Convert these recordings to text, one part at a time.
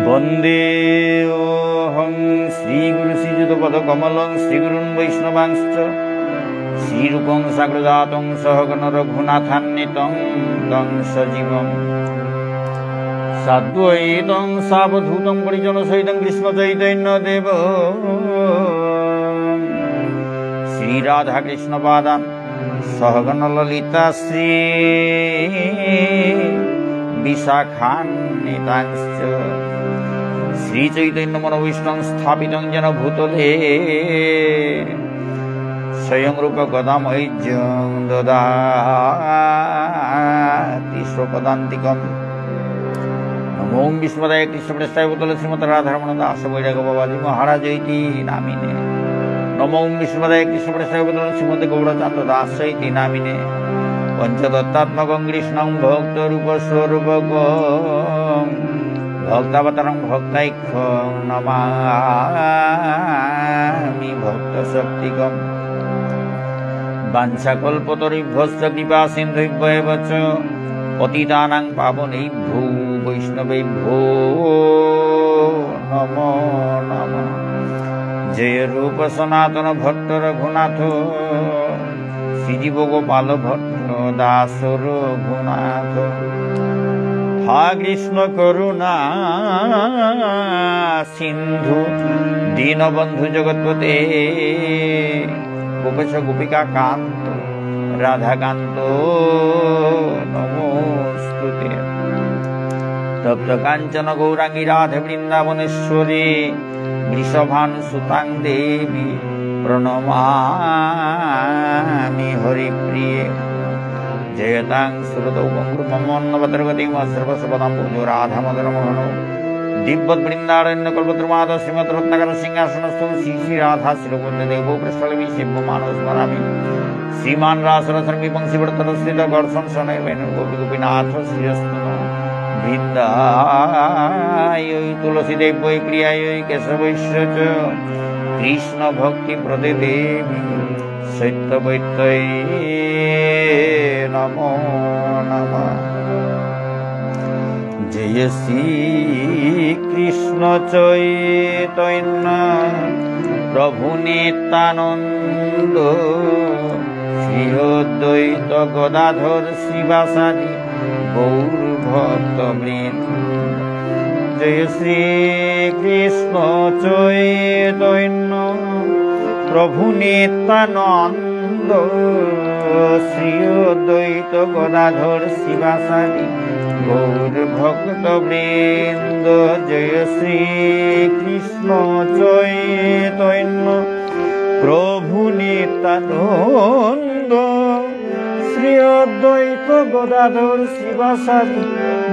वन्देऽहं श्रीगुरुश्रीयुतपदकमलं श्रीगुरुन् वैष्णवांश्च श्रीरूपं साग्रजातं सहगण रघुनाथान्वितं तं सजीवं साद्वैतं सावधूतं परिजनसहितं कृष्णचैतन्यदेवं श्रीराधाकृष्णपादान् सहगण ललिता श्री विशाखान्वितांश्च श्रीचैतन्य मनोभीष्टं स्थापितं येन भूतले स्वयं रूप गदामह्यं ददाति स्वपदान्तिकम्। नमो विष्णुपदाय कृष्णप्रेष्ठाय भूतले श्रीमद् राधारमण दास वैराग्य बाबाजी महाराज इति नामिने। नमो विष्णुपदाय कृष्णप्रेष्ठाय भूतले श्रीमद् गौरचन्द्र दास इति नामिने। पंचदत्तात्मकं कृष्णं भक्तरूपस्वरूपकं भक्तावतारं भक्तैकं नमामि भक्तशक्तिकम्। वाञ्छाकल्पतरुभ्यश्च कृपासिन्धुभ्येव च पतितानां पावनेभ्यो वैष्णवेभ्यो नमो नमः। जय रूप सनातन भट्ट रघुनाथ श्रीजीव गोपाल भट्ट दास रघुनाथ। हा कृष्ण करुणा सिंधु दीनबंधु जगत्पते गोपेश गोपिका कांत राधाकांत नमोस्तुते। तप्त कांचन गौरांगी राधे वृंदावनेश्वरी वृषभानुसुतां देवी प्रणमामि हरिप्रिये। जयतां श्रुतौ पङ्गुरुमन्नवतर्गतिं सर्वस्वपदां पूजो राधामदनमोहनो दिव्यवृन्दारण्य कल्पद्रुमाद श्रीमद्रत्नकर सिंहासनस्थो श्री राधा शिरोपतिदेवो पृष्ठलवि शिवमानव स्मरामि। श्रीमान् रासरसर्वि वंशीवर्तनस्थित गर्षण शनैर्वेण गोपी गोपीनाथ श्रीरस्तु वृन्दायै तुलसीदेव्यै प्रियायै केशवैश्च कृष्ण भक्ति प्रदे देवी सत्यवैत्यै नमो नमः। जय श्री कृष्ण चैतन्य प्रभु नित्यानंद श्री अद्वैत गदाधर श्रीवासादि गौर भक्तवृंद। जय श्री कृष्ण चैतन्य प्रभु नित्यानंद श्री अद्वैत गदाधर शिवासादि गौर भक्तवृंद। जय श्री कृष्ण चैतन्य प्रभु नित्यानंद श्री अद्वैत गदाधर शिवासादि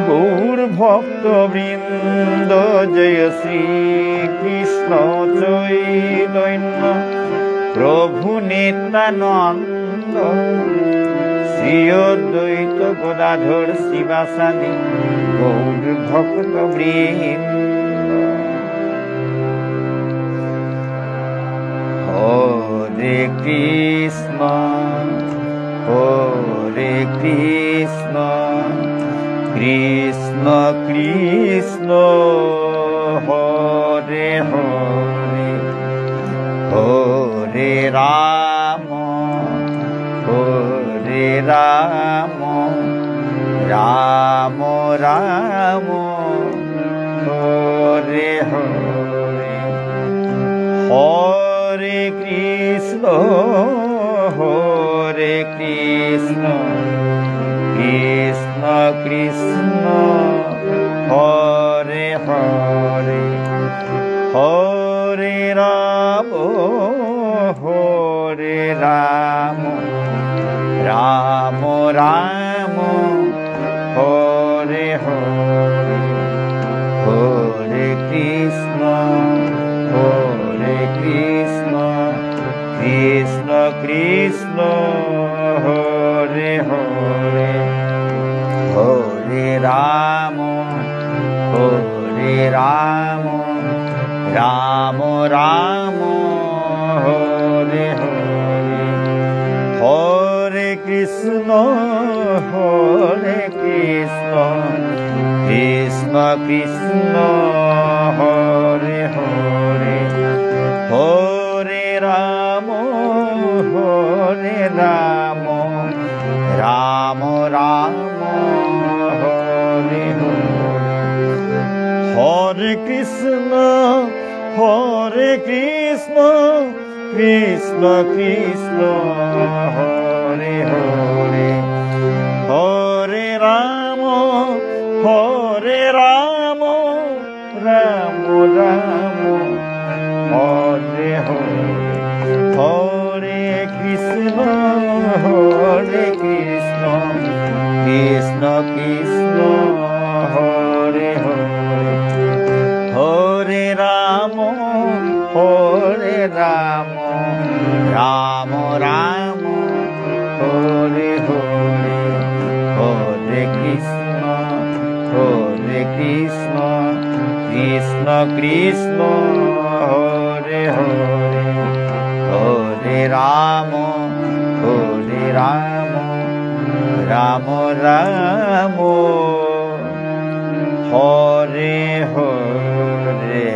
गौर भक्तवृंद। जय श्री कृष्ण चैतन्य प्रभु नित्यानंद श्री अद्वैत गदाधर शिवासादि गौर भक्तवृंद। हरे कृष्ण कृष्ण कृष्ण हरे हरे हरे राम राम राम हरे हरे हरे कृष्ण হরে কৃষ্ণ কৃষ্ণ কৃষ্ণ হরে হরে হরে রাম রাম রাম হরে হরে হরে কৃষ্ণ কৃষ্ণ কৃষ্ণ হরে হরে হরে রাম রাম রাম হরে হরে হরে কৃষ্ণ কৃষ্ণ কৃষ্ণ হরে হরে হরে রাম রাম রাম হরে হরে হরে কৃষ্ণ কৃষ্ণ কৃষ্ণ হরে হরে হরে রাম রাম রাম হরে হরে হরে কৃষ্ণ কৃষ্ণ কৃষ্ণ হরে হরে হরে রাম রাম রাম হরে হরে হরে কৃষ্ণ কৃষ্ণ কৃষ্ণ হরে হরে হরে রাম রাম রাম হরে হরে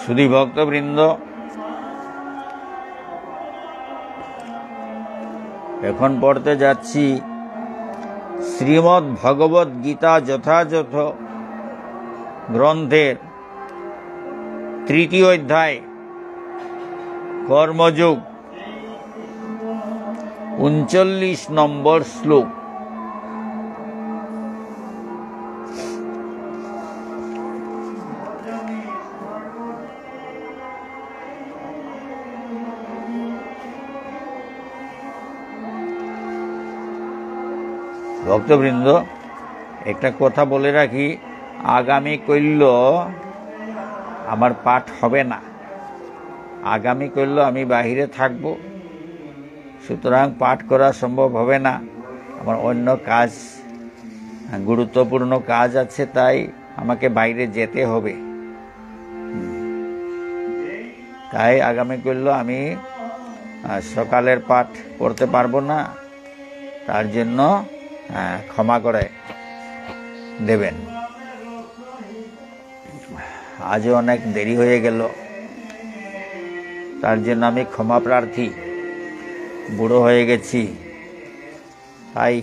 শুধু ভক্তবৃন্দ, এখন পড়তে যাচ্ছি শ্রীমদ্ ভগবদ গীতা যথাযথ গ্রন্থের 3য় অধ্যায় কর্মযোগ 39 নম্বর শ্লোক। ভক্তবৃন্দ, একটা কথা বলে রাখি, আগামী কইল আমার পাঠ হবে না। আগামী কইল আমি বাহিরে থাকব, সুতরাং পাঠ করা সম্ভব হবে না। আমার অন্য কাজ, গুরুত্বপূর্ণ কাজ আছে, তাই আমাকে বাইরে যেতে হবে। তাই আগামী কইল আমি সকালের পাঠ করতে পারবো না, তার জন্য ক্ষমা করে দেবেন। আজও অনেক দেরি হয়ে গেল, তার জন্য আমি ক্ষমা প্রার্থী। বুড়ো হয়ে গেছি, তাই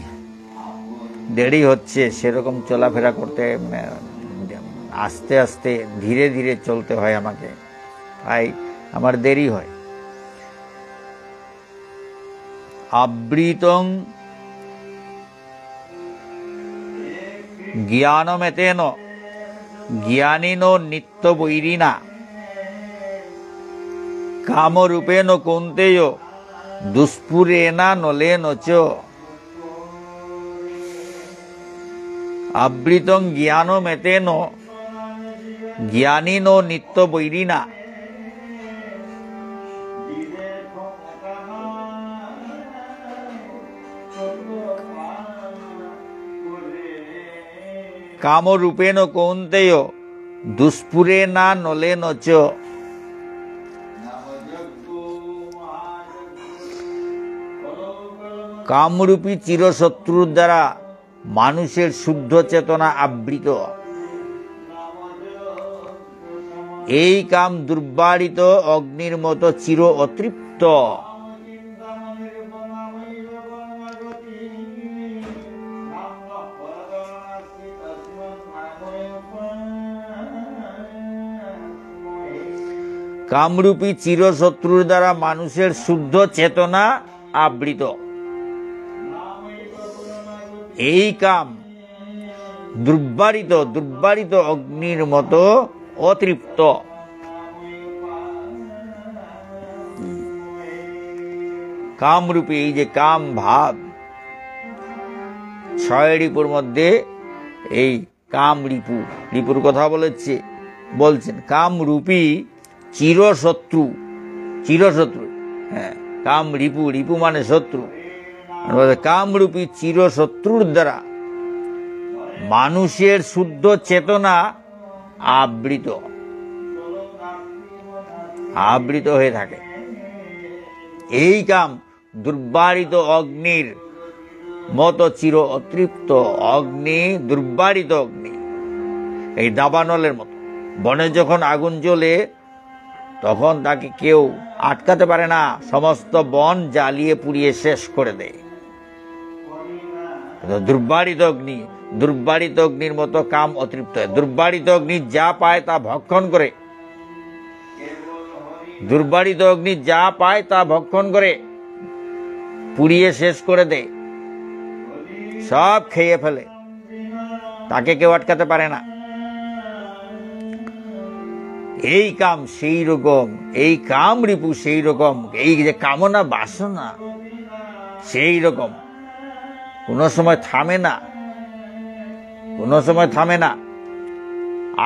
দেরি হচ্ছে। সেরকম চলাফেরা করতে আস্তে আস্তে ধীরে ধীরে চলতে হয় আমাকে, তাই আমার দেরি হয়। আবৃতং জ্ঞানমেতেন জ্ঞানিনো নিত্যবৈরিণা কামরূপেণ কৌন্তেয় দুষ্পুরেণা নলেন চ। আবৃতং জ্ঞানমেতেন জ্ঞানিনো নিত্যবৈরিণা কামরূপেণ কৌন্তেয় দুষ্পুরে না নলেন চ। কামরূপী চিরশত্রুর দ্বারা মানুষের শুদ্ধ চেতনা আবৃত। এই কাম দুর্বারিত অগ্নির মতো চির অতৃপ্ত। কামরূপী চিরশত্রুর দ্বারা মানুষের শুদ্ধ চেতনা আবৃত। এই কাম দুর্বারিত অগ্নির মতো অতৃপ্ত। কামরূপী, এই যে কাম ভাব, ছয় রিপুর মধ্যে এই কাম রিপুর কথা বলছেন। কামরূপী চিরশত্রু, হ্যাঁ, কাম রিপু মানে শত্রু। কামরূপী চিরশত্রুর দ্বারা মানুষের শুদ্ধ চেতনা আবৃত হয়ে থাকে। এই কাম দুর্বারিত অগ্নির মতো চির অতৃপ্ত। অগ্নি, দুর্বারিত অগ্নি, এই দাবানলের মতো। বনে যখন আগুন জ্বলে তখন তাকে কেউ আটকাতে পারে না, সমস্ত বন জ্বালিয়ে পুড়িয়ে শেষ করে দেয়। দুর্বারিত অগ্নির মতো কাম অতৃপ্ত হয়। দুর্বারিত অগ্নি যা পায় তা ভক্ষণ করে। দুর্বারিত অগ্নি যা পায় তা ভক্ষণ করে, পুড়িয়ে শেষ করে দেয়, সব খেয়ে ফেলে, তাকে কেউ আটকাতে পারে না। এই কাম সেই রকম, এই কাম রিপু সেই রকম, এই যে কামনা বাসনা সেই রকম, কোনো সময় থামে না,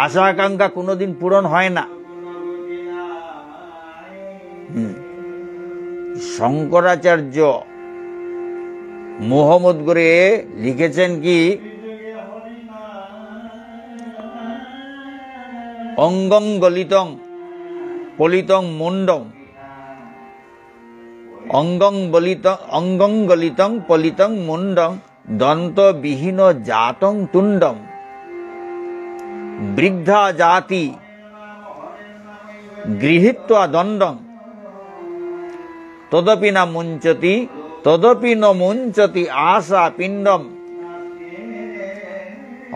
আশা আকাঙ্ক্ষা কোনোদিন পূরণ হয় না। শঙ্করাচার্য মোহাম্মদ করে লিখেছেন কি, অঙ্গং গলিতং পলিতং মুন্ডম, অঙ্গং গলিতং পলিতং মুন্ডং দন্তবিহীন জাতং তুণ্ডম বৃদ্ধা জাতি গৃহীত্বা দণ্ডং তদপি ন মুঞ্চতি আশা পিণ্ডম।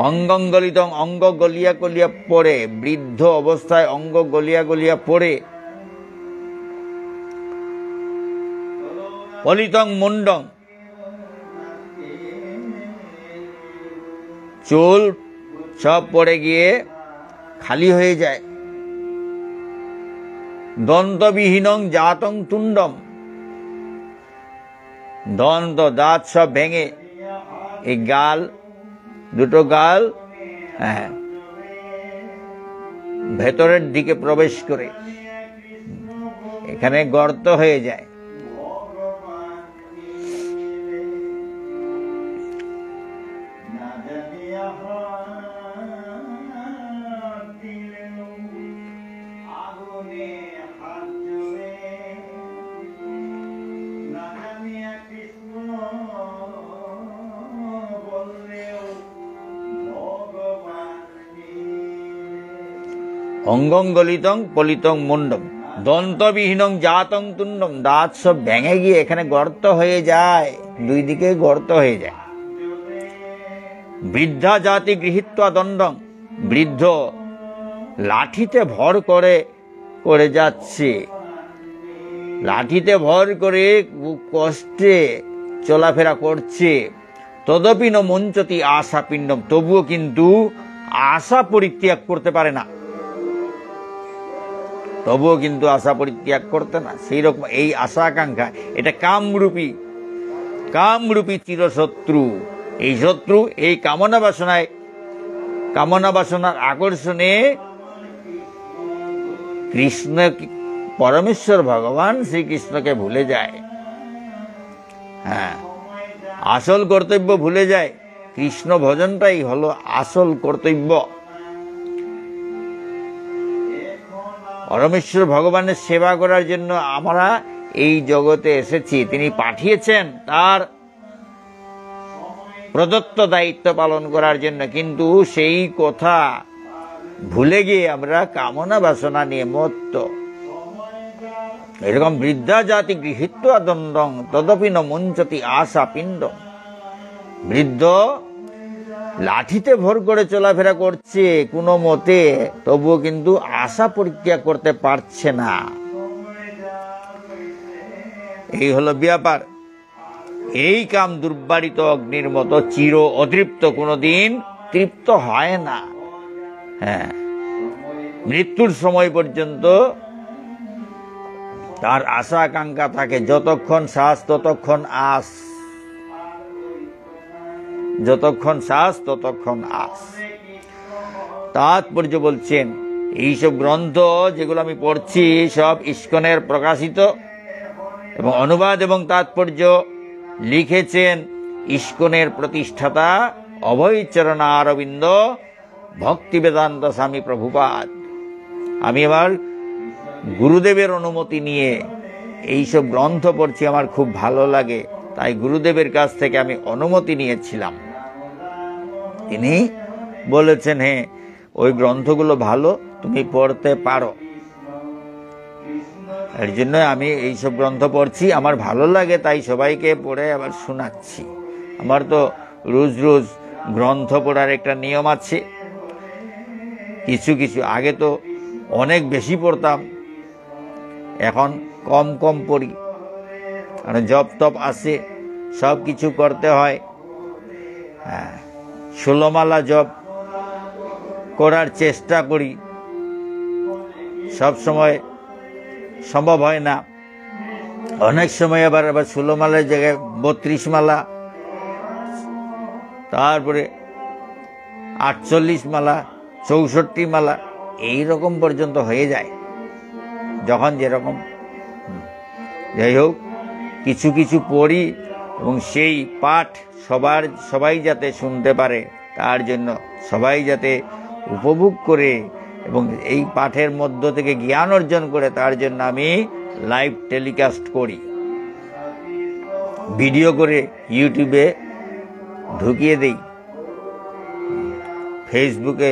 অঙ্গং গলিতং, অঙ্গ গলিয়া গলিয়া পড়ে, বৃদ্ধ অবস্থায় অঙ্গ গলিয়া গলিয়া পড়ে, পলিতং মুন্ডং, চুল সব পড়ে গিয়ে খালি হয়ে যায়, দন্তবিহীনং জাতং তুণ্ডম, দন্ত দাঁত সব ভেঙে, এই গাল, দুটো গাল ভেতরের দিকে প্রবেশ করে এখানে গর্ত হয়ে যায়। অঙ্গং গলিতং পলিতং মুন্ডম দন্তবিহীনং জাতং তুণ্ডম, দাঁত সব ভেঙে গিয়ে এখানে গর্ত হয়ে যায়, দুই দিকে গর্ত হয়ে যায়। বৃদ্ধা জাতি গৃহীত্বা দণ্ডং, বৃদ্ধ লাঠিতে ভর করে যাচ্ছে, লাঠিতে ভর করে কষ্টে চলাফেরা করছে। তদপি ন মুঞ্চতি আশা পিণ্ডম, তবুও কিন্তু আশা পরিত্যাগ করতে পারে না, সেই রকম এই আশা আকাঙ্ক্ষা, এটা কামরূপী চিরশত্রু। এই শত্রু এই কামনা বাসনার আকর্ষণে কৃষ্ণ, পরমেশ্বর ভগবান শ্রীকৃষ্ণকে ভুলে যায়। হ্যাঁ, আসল কর্তব্য ভুলে যায়, কৃষ্ণ ভজনটাই হলো আসল কর্তব্য। পরমেশ্বর ভগবানের সেবা করার জন্য আমরা এই জগতে এসেছি। তিনি পাঠিয়েছেন তার প্রদত্ত দায়িত্ব পালন করার জন্য, কিন্তু সেই কথা ভুলে গিয়ে আমরা কামনা বাসনা নিয়ে মত্ত। এরকম বৃদ্ধা জাতি গৃহীত্বা দণ্ডং তদপি ন মুঞ্চতি আশা পিণ্ড। বৃদ্ধ লাঠিতে ভর করে চলাফেরা করছে কোনো মতে, তবুও কিন্তু আশা পরীক্ষা করতে পারছে না। এই হলো ব্যাপার। এই কাম দুর্বারিত অগ্নির মতো চির অতৃপ্ত, কোনোদিন তৃপ্ত হয় না। হ্যাঁ, মৃত্যুর সময় পর্যন্ত তার আশা আকাঙ্ক্ষা থাকে। যতক্ষণ শ্বাস ততক্ষণ আস, যতক্ষণ শ্বাস ততক্ষণ আস। তাৎপর্য বলছেন, এইসব গ্রন্থ যেগুলো আমি পড়ছি সব ইস্কনের প্রকাশিত এবং অনুবাদ এবং তাৎপর্য লিখেছেন ইস্কনের প্রতিষ্ঠাতা অভয়চরণা অরবিন্দ ভক্তি বেদান্ত স্বামী প্রভুপাদ। আমি আমার গুরুদেবের অনুমতি নিয়ে এইসব গ্রন্থ পড়ছি, আমার খুব ভালো লাগে, তাই গুরুদেবের কাছ থেকে আমি অনুমতি নিয়েছিলাম। তিনি বলেছেন, হ্যাঁ ওই গ্রন্থগুলো ভালো, তুমি পড়তে পারো। এর জন্য আমি এইসব গ্রন্থ পড়ছি, আমার ভালো লাগে, তাই সবাইকে পড়ে আবার শোনাচ্ছি। আমার তো রোজ রোজ গ্রন্থ পড়ার একটা নিয়ম আছে। কিছু কিছু আগে তো অনেক বেশি পড়তাম, এখন কম কম পড়ি, কারণ জপ তপ আছে, সব কিছু করতে হয়। হ্যাঁ, 16 মালা জপ করার চেষ্টা করি, সব সময় সম্ভব হয় না। অনেক সময় আবার 16 মালার জায়গায় 32 মালা, তারপরে 48 মালা, 64 মালা, এই রকম পর্যন্ত হয়ে যায়, যখন যেরকম। যাই হোক, কিছু কিছু পড়ি এবং সেই পাঠ সবাই যাতে শুনতে পারে, তার জন্য সবাই যাতে উপভোগ করে এবং এই পাঠের মধ্য থেকে জ্ঞান অর্জন করে, তার জন্য আমি লাইভ টেলিকাস্ট করি, ভিডিও করে ইউটিউবে ঢুকিয়ে দেই, ফেসবুকে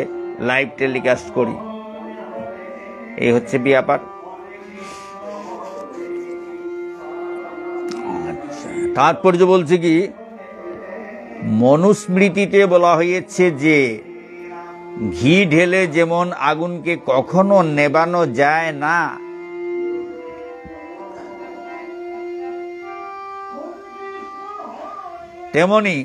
লাইভ টেলিকাস্ট করি। এই হচ্ছে ব্যাপার। তাৎপর্য বলছে কি, মনুস্মৃতিতে বলা হয়েছে যে ঘি ঢেলে যেমন আগুনকে কখনো নেবানো যায় না, তেমনি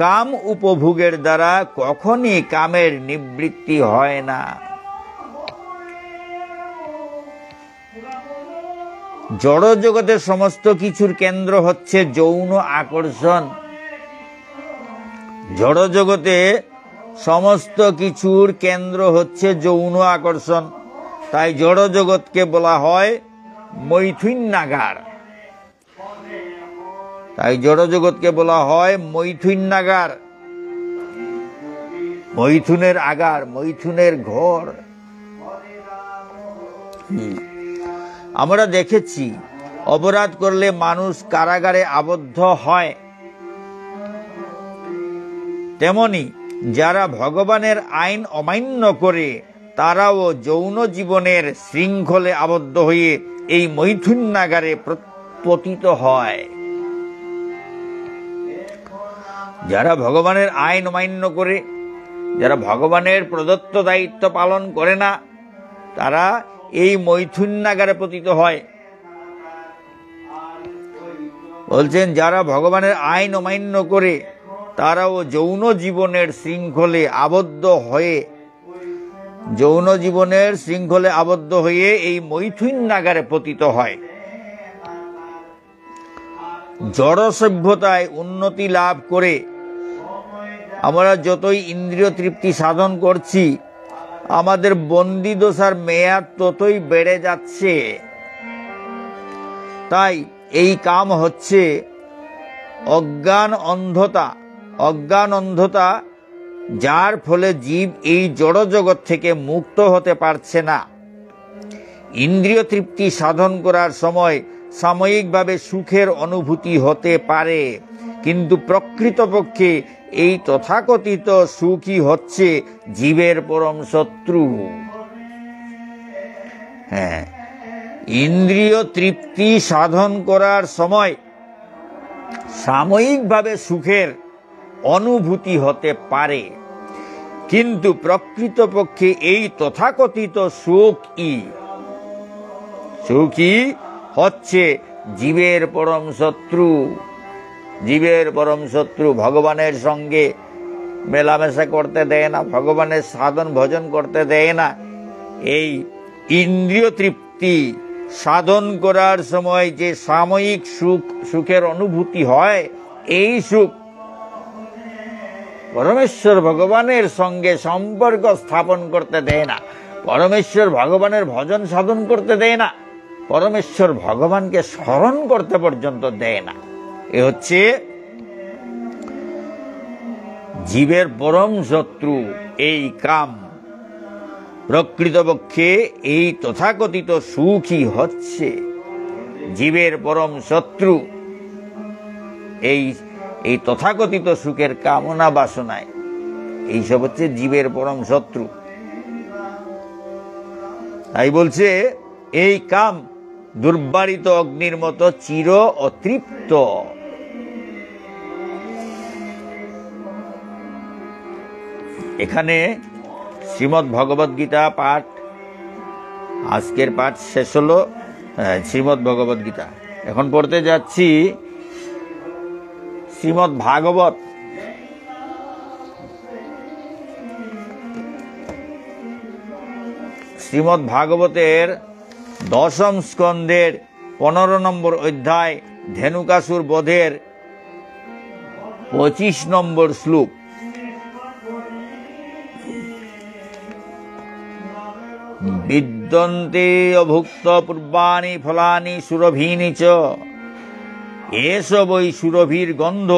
কাম উপভোগের দ্বারা কখনই কামের নিবৃত্তি হয় না। জড় জগতের সমস্ত কিছুর কেন্দ্র হচ্ছে যৌন আকর্ষণ। জড় জগতে সমস্ত কিছুর কেন্দ্র হচ্ছে যৌন আকর্ষণ, তাই জড় জগৎকে বলা হয় মৈথুন্যাগার। তাই জড় জগৎকে বলা হয় মৈথুন্যাগার, মৈথুনের আগার, মৈথুনের ঘর। আমরা দেখেছি অপরাধ করলে মানুষ কারাগারে আবদ্ধ হয়, তেমনি যারা ভগবানের আইন অমান্য করে তারাও যৌন জীবনের শৃঙ্খলে আবদ্ধ হয়ে এই মৈথুন্যাগারে পতিত হয়। যারা ভগবানের আইন অমান্য করে, যারা ভগবানের প্রদত্ত দায়িত্ব পালন করে না, তারা এই মৈথুন্যাগারে পতিত হয়। বলছেন, যারা ভগবানের আইন অমান্য করে তারাও যৌন জীবনের শৃঙ্খলে আবদ্ধ হয়ে, যৌন জীবনের শৃঙ্খলে আবদ্ধ হয়ে এই মৈথুন্যাগারে পতিত হয়। জড় সভ্যতায় উন্নতি লাভ করে আমরা যতই ইন্দ্রিয় তৃপ্তি সাধন করছি, আমাদের বন্দি দশার মেয়াদ ততই বেড়ে যাচ্ছে। তাই এই কাম হচ্ছে অজ্ঞান অন্ধতা, অজ্ঞান অন্ধতা, যার ফলে জীব এই জড় জগৎ থেকে মুক্ত হতে পারছে না। ইন্দ্রিয় তৃপ্তি সাধন করার সময় সাময়িকভাবে সুখের অনুভূতি হতে পারে, কিন্তু প্রকৃতপক্ষে এই তথাকথিত সুখই হচ্ছে জীবের পরম শত্রু। হ্যাঁ, ইন্দ্রিয় তৃপ্তি সাধন করার সময় সাময়িকভাবে সুখের অনুভূতি হতে পারে, কিন্তু প্রকৃতপক্ষে এই তথাকথিত সুখই হচ্ছে জীবের পরম শত্রু। জীবের পরম শত্রু ভগবানের সঙ্গে মেলামেশা করতে দেয় না, ভগবানের সাধন ভজন করতে দেয় না। এই ইন্দ্রিয় তৃপ্তি সাধন করার সময় যে সাময়িক সুখের অনুভূতি হয়, এই সুখ পরমেশ্বর ভগবানের সঙ্গে সম্পর্ক স্থাপন করতে দেয় না, পরমেশ্বর ভগবানের ভজন সাধন করতে দেয় না, পরমেশ্বর ভগবানকে স্মরণ করতে পর্যন্ত দেয় না। এ হচ্ছে জীবের পরম শত্রু, এই কাম। প্রকৃতপক্ষে এই তথাকথিত সুখই হচ্ছে জীবের পরম শত্রু। এই তথাকথিত সুখের কামনা বাসনায় এইসব হচ্ছে জীবের পরম শত্রু। তাই বলছে এই কাম দুর্বারিত অগ্নির মতো চির অতৃপ্ত। এখানে শ্রীমদ্ ভগবদ গীতা পাঠ, আজকের পাঠ শেষ হলো। শ্রীমদ্ ভগবদ গীতা এখন পড়তে যাচ্ছি শ্রীমদ্ ভাগবত। শ্রীমদ্ ভাগবতের 10ম স্কন্ধের 15 নম্বর অধ্যায় ধেনুকাসুর বধের 25 নম্বর শ্লোক। বিদ্যন্তে অভুক্ত পূর্বাণি ফলানি সুরভীনি চ, এস বৈ সুরভীর গন্ধ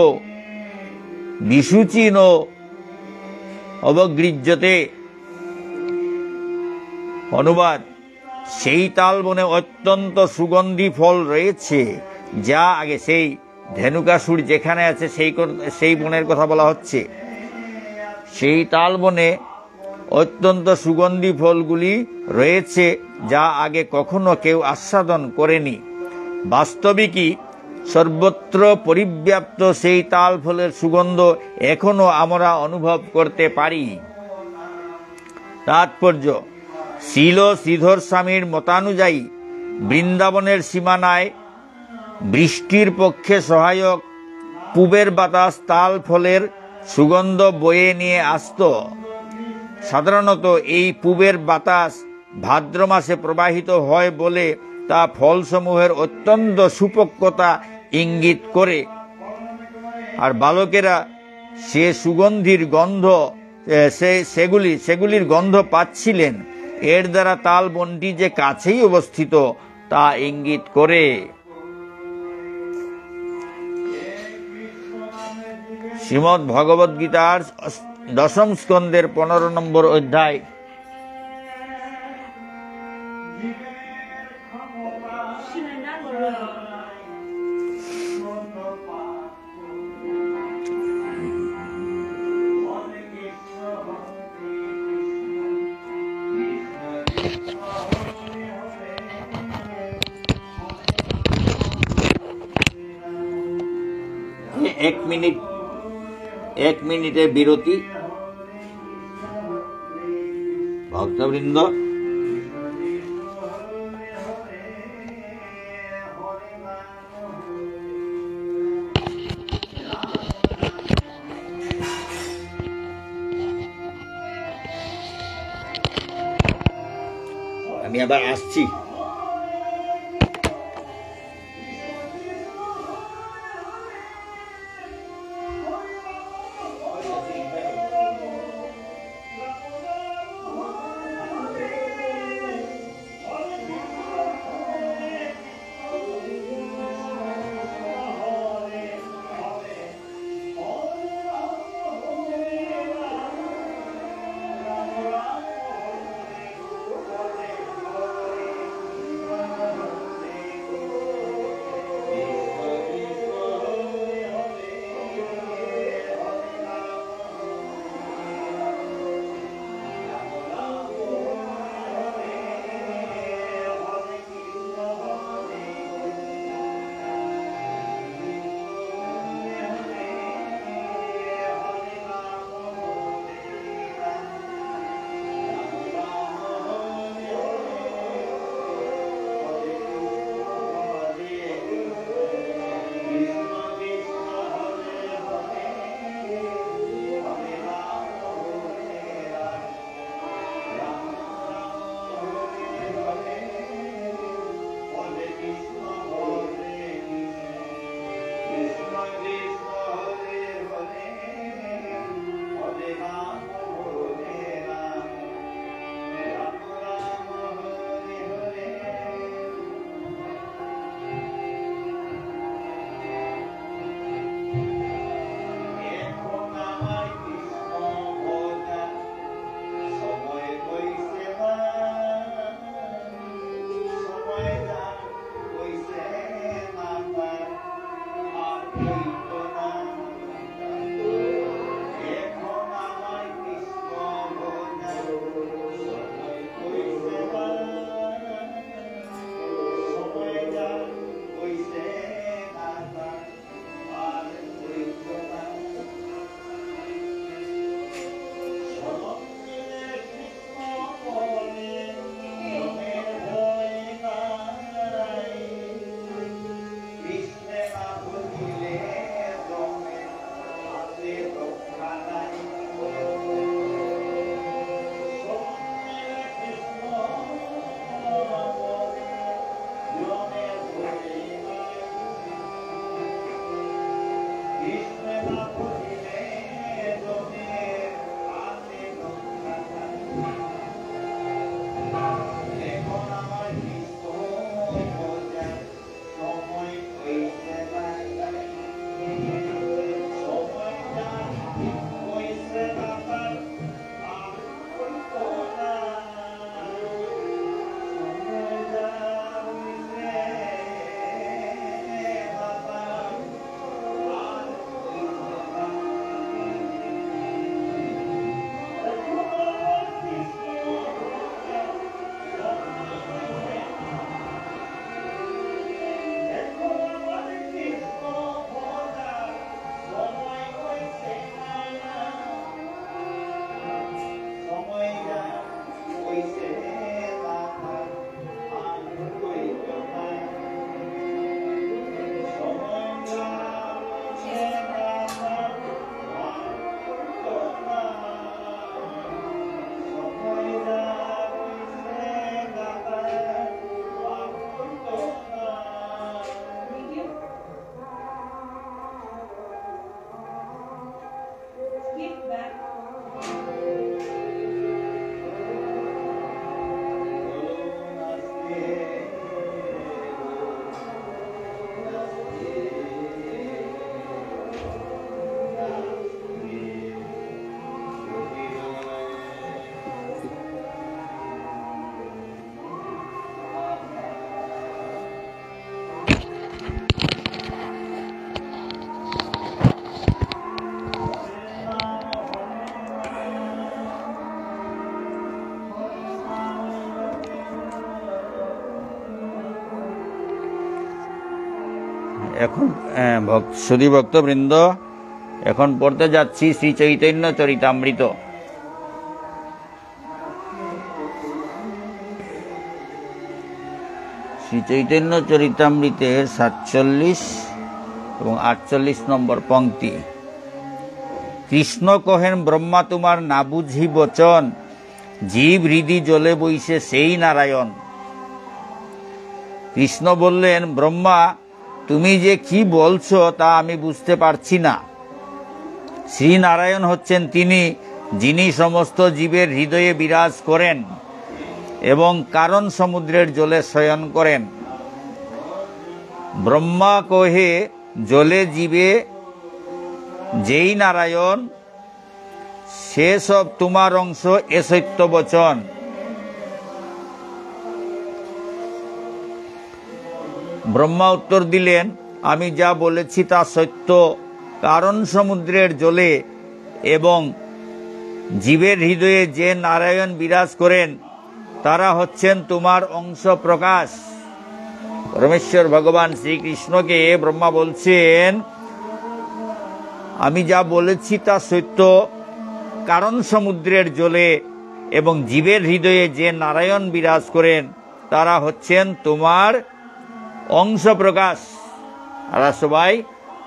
বিশুচিন অবগৃহ্যতে। অনুবাদ: সেই তালবনে অত্যন্ত সুগন্ধি ফল রয়েছে, যা আগে সেই ধেনুকাসুর যেখানে আছে সেই বনের কথা বলা হচ্ছে। সেই তালবনে অত্যন্ত সুগন্ধি ফলগুলি রয়েছে, যা আগে কখনো কেউ আস্বাদন করেনি। বাস্তবিকই সর্বত্র পরিব্যাপ্ত সেই তাল ফলের সুগন্ধ এখনো আমরা অনুভব করতে পারি। তাৎপর্য: শ্রীল শ্রীধর স্বামীর মতানুযায়ী বৃন্দাবনের সীমানায় বৃষ্টির পক্ষে সহায়ক পূবের বাতাস তাল ফলের সুগন্ধ বয়ে নিয়ে আসত। সাধারণত এই পূবের বাতাস ভাদ্র মাসে প্রবাহিত হয় বলে তা ফলসমূহের অত্যন্ত সুপক্বতা ইঙ্গিত করে। আর বালকেরা সে সুগন্ধির গন্ধ সেগুলির গন্ধ পাচ্ছিলেন। এর দ্বারা তাল বনটি যে কাছেই অবস্থিত তা ইঙ্গিত করে। শ্রীমদ্ ভগবদ গীতার 10ম স্কন্ধের 15 নম্বর অধ্যায় এক মিনিটের বিরতি। ভক্তবৃন্দ, আমি আবার আসছি। এখন সুধী ভক্তবৃন্দ, এখন পড়তে যাচ্ছি শ্রী চৈতন্য চরিতামৃত। শ্রী চৈতন্য চরিতামৃতের 47 এবং 48 নম্বর পংক্তি। কৃষ্ণ কহেন, ব্রহ্মা তোমার না বুঝি বচন, জীব হৃদি জলে বইছে সেই নারায়ণ। কৃষ্ণ বললেন, ব্রহ্মা তুমি যে কি বলছো তা আমি বুঝতে পারছি না। শ্রীনারায়ণ হচ্ছেন তিনি, যিনি সমস্ত জীবের হৃদয়ে বিরাজ করেন এবং কারণ সমুদ্রের জলে শয়ন করেন। ব্রহ্মা কহে, জলে জীবে যেই নারায়ণ, সে সব তোমার অংশ, এ সত্য বচন। ব্রহ্মা উত্তর দিলেন, আমি যা বলেছি তা সত্য। কারণ সমুদ্রের জলে এবং জীবের হৃদয়ে যে নারায়ণ বিরাজ করেন তারা হচ্ছেন তোমার অংশ প্রকাশ। পরমেশ্বর ভগবান শ্রীকৃষ্ণকে ব্রহ্মা বলছেন, আমি যা বলেছি তা সত্য। কারণ সমুদ্রের জলে এবং জীবের হৃদয়ে যে নারায়ণ বিরাজ করেন তারা হচ্ছেন তোমার অংশ প্রকাশ। আর সবাই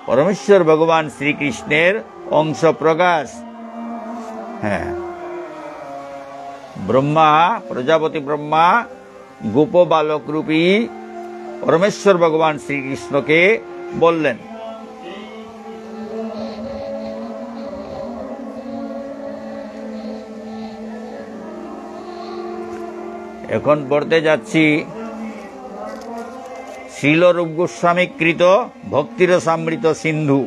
পরমেশ্বর ভগবান শ্রীকৃষ্ণের অংশ প্রকাশ। হ্যাঁ, ব্রহ্মা, প্রজাপতি ব্রহ্মা গোপ বালক রূপী পরমেশ্বর ভগবান শ্রীকৃষ্ণকে বললেন। এখন পড়তে যাচ্ছি শ্রীল রূপ গোস্বামী কৃত ভক্তিরসামৃত সিন্ধু।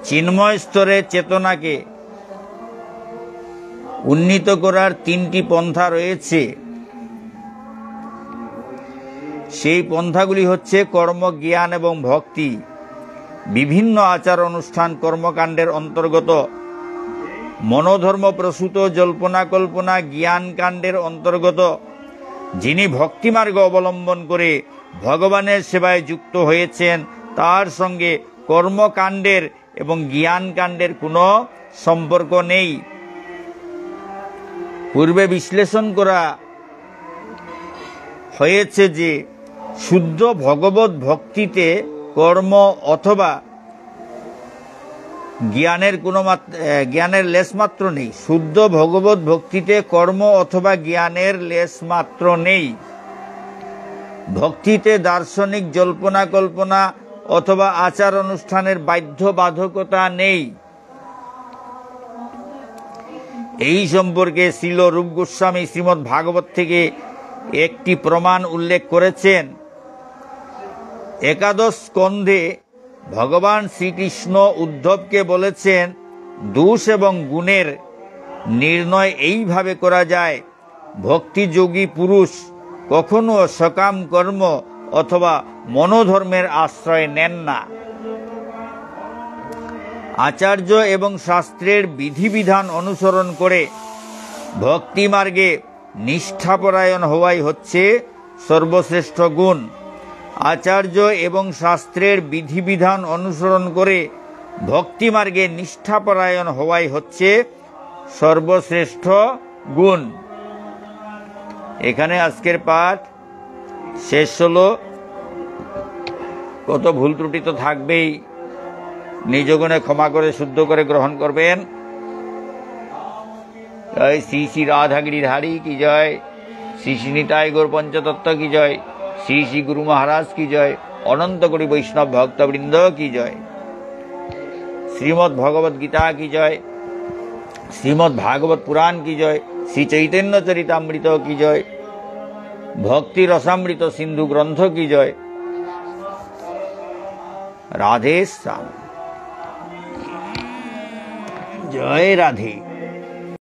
চিন্ময় স্তরে চেতনাকে উন্নীত করার 3টি পন্থা রয়েছে। সেই পন্থাগুলি হচ্ছে কর্ম, জ্ঞান এবং ভক্তি। বিভিন্ন আচার অনুষ্ঠান কর্মকাণ্ডের অন্তর্গত, মনোধর্ম প্রসূত জল্পনা কল্পনা জ্ঞান কাণ্ডের অন্তর্গত। যিনি ভক্তিমার্গ অবলম্বন করে ভগবানের সেবায় যুক্ত হয়েছেন তার সঙ্গে কর্মকাণ্ডের এবং জ্ঞান কাণ্ডের কোনো সম্পর্ক নেই। পূর্বে বিশ্লেষণ করা হয়েছে যে শুদ্ধ ভগবত ভক্তিতে কর্ম অথবা জ্ঞানের লেশমাত্র নেই। শুদ্ধ ভগবত ভক্তিতে কর্ম অথবা জ্ঞানের লেশমাত্র নেই। ভক্তিতে দার্শনিক জল্পনা কল্পনা অথবা আচার অনুষ্ঠানের বাধ্যবাধকতা নেই। এই সম্পর্কে শ্রীল রূপ গোস্বামী শ্রীমদ্ ভাগবত থেকে একটি প্রমাণ উল্লেখ করেছেন। একাদশ স্কন্ধে ভগবান শ্রীকৃষ্ণ উদ্ধবকে বলেছেন, দোষ এবং গুণের নির্ণয় এইভাবে করা যায়। ভক্তিযোগী পুরুষ কখনো সকাম কর্ম অথবা মনোধর্মের আশ্রয় নেন না। আচার্য এবং শাস্ত্রের বিধিবিধান অনুসরণ করে ভক্তি মার্গে নিষ্ঠাপরায়ণ হওয়াই হচ্ছে সর্বশ্রেষ্ঠ গুণ। আচার্য এবং শাস্ত্রের বিধিবিধান অনুসরণ করে ভক্তি মার্গে নিষ্ঠাপরায়ণ হওয়াই হচ্ছে সর্বশ্রেষ্ঠ গুণ। এখানে আজকের পাঠ শেষ হলো। কত ভুল ত্রুটি তো থাকবেই, নিজ গুণে ক্ষমা করে শুদ্ধ করে গ্রহণ করবেন। জয় শ্রী শ্রী রাধা গিরিধারী কি জয়, শ্রী শ্রী নিতাই গৌর পঞ্চতত্ত্ব কি জয়, শ্রী শ্রী গুরু মহারাজ কি জয়, অনন্ত কোটি বৈষ্ণব ভক্তবৃন্দ কি জয়। শ্রীমদ্ ভগবত গীতা কি জয়, শ্রীমদ্ ভাগবত পুরাণ কি জয়, শ্রী চৈতন্য চরিতামৃত কি জয়, ভক্তি রসামৃত সিন্ধু গ্রন্থ কি জয়। রাধে শ্যাম, জয় রাধে।